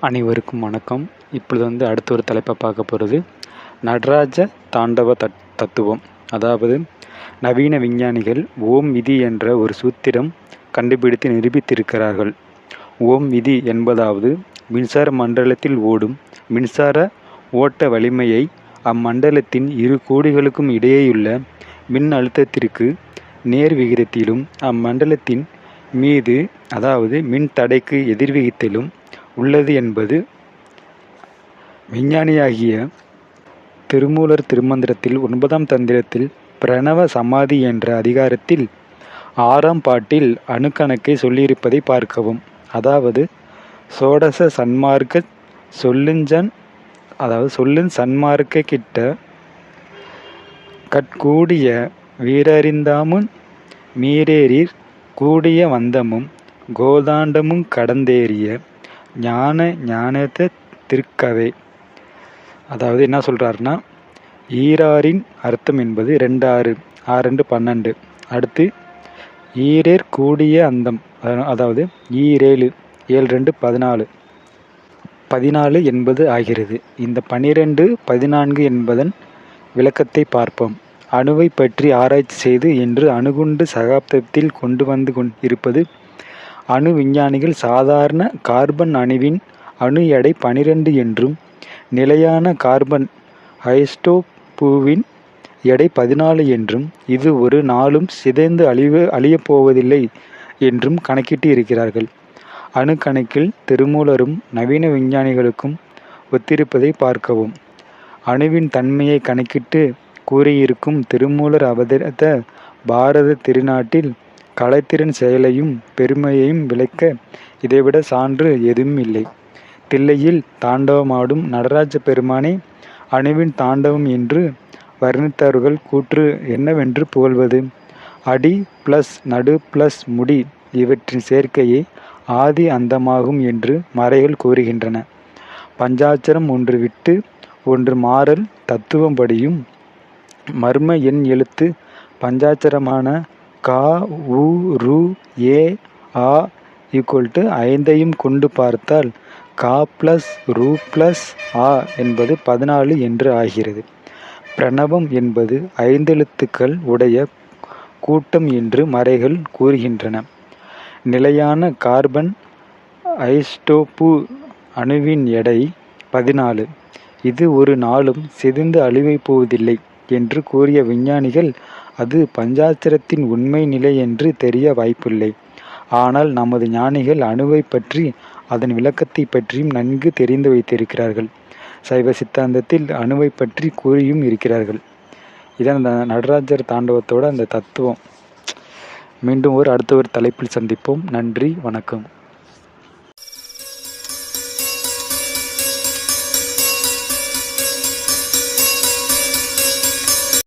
அனைவருக்கும் வணக்கம். இப்பொழுது அடுத்த ஒரு தலைப்பை பார்க்க போகிறது நடராஜ தாண்டவ தத்துவம். அதாவது நவீன விஞ்ஞானிகள் ஓம் விதி என்ற ஒரு சூத்திரம் கண்டுபிடித்து நிரூபித்திருக்கிறார்கள். ஓம் விதி என்பதாவது மின்சார மண்டலத்தில் ஓடும் மின்சார ஓட்ட வலிமையை அம்மண்டலத்தின் இரு கோடுகளுக்கும் இடையேயுள்ள மின் அழுத்தத்திற்கு நேர் விகிதத்திலும் அம்மண்டலத்தின் மீது அதாவது மின் தடைக்கு எதிர்விகிதத்திலும் உள்ளது என்பது. விஞ்ஞானியாகிய திருமூலர் திருமந்திரத்தில் 9ஆம் தந்திரத்தில் பிரணவ சமாதி என்ற அதிகாரத்தில் 6ஆம் பாட்டில் அணுக்கணக்கை சொல்லியிருப்பதை பார்க்கவும். அதாவது சோடச சன்மார்க்க சொல்லுஞ் சன்மார்க்க கிட்ட கட்கூடிய வீரறிந்தாமுன் மீரேறீர் கூடிய வந்தமும் கோதாண்டமும் கடந்தேறிய ஞானத்த திருக்கவே. அதாவது என்ன சொல்கிறாருன்னா, ஈராரின் அர்த்தம் என்பது 2 6 12. அடுத்து ஈரேர் கூடிய அந்தம், அதாவது ஈரேழு 7 14 14 என்பது ஆகிறது. இந்த 12 14 என்பதன் விளக்கத்தை பார்ப்போம். அணுவை பற்றி ஆராய்ச்சி செய்து இன்று அணுகுண்டு சகாப்தத்தில் கொண்டு வந்து இருப்பது அணு விஞ்ஞானிகள் சாதாரண கார்பன் அணுவின் அணு எடை 12 என்றும் நிலையான கார்பன் ஐசோடோப்புவின் எடை 14 என்றும் இது ஒரு நாளும் சிதைந்து அழியப்போவதில்லை என்றும் கணக்கிட்டு இருக்கிறார்கள். அணு கணக்கில் திருமூலரும் நவீன விஞ்ஞானிகளுக்கும் ஒத்திருப்பதை பார்க்கவும். அணுவின் தன்மையை கணக்கிட்டு கூறியிருக்கும் திருமூலர் அவதரித்த பாரத திருநாட்டில் கலைத்திறன் செயலையும் பெருமையையும் விளக்க இதைவிட சான்று எதுவும் இல்லை. தில்லையில் தாண்டவமாடும் நடராஜ பெருமானை அணுவின் தாண்டவம் என்று வர்ணித்தவர்கள் கூற்று என்னவென்று புகழ்வது? அடி பிளஸ் நடு பிளஸ் முடி இவற்றின் சேர்க்கையே ஆதி அந்தமாகும் என்று மறைகள் கூறுகின்றன. பஞ்சாட்சரம் ஒன்று விட்டு ஒன்று மாறல் தத்துவம் படியும் மர்ம எண் எழுத்து பஞ்சாட்சரமான கா உ ரு ஏ ஆ = 5ஐயும் கொண்டு பார்த்தால் கா பிளஸ் ரு பிளஸ் ஆ என்பது 14 என்று ஆகிறது. பிரணவம் என்பது 5 எழுத்துக்கள் உடைய கூட்டம் என்று மறைகள் கூறுகின்றன. நிலையான கார்பன் ஐசோடோப்பு அணுவின் எடை 14. இது ஒரு நாளும் சிதைந்து அழியப்போவதில்லை என்று கூறிய விஞ்ஞானிகள் அது பஞ்சாட்சரத்தின் உண்மை நிலை என்று தெரிய வாய்ப்பில்லை. ஆனால் நமது ஞானிகள் அணுவை பற்றி அதன் விளக்கத்தை பற்றியும் நன்கு தெரிந்து வைத்திருக்கிறார்கள். சைவ சித்தாந்தத்தில் அணுவை பற்றி கூறியும் இருக்கிறார்கள். இதான் அந்த நடராஜர் தாண்டவத்தோட அந்த தத்துவம். மீண்டும் அடுத்த ஒரு தலைப்பில் சந்திப்போம். நன்றி, வணக்கம்.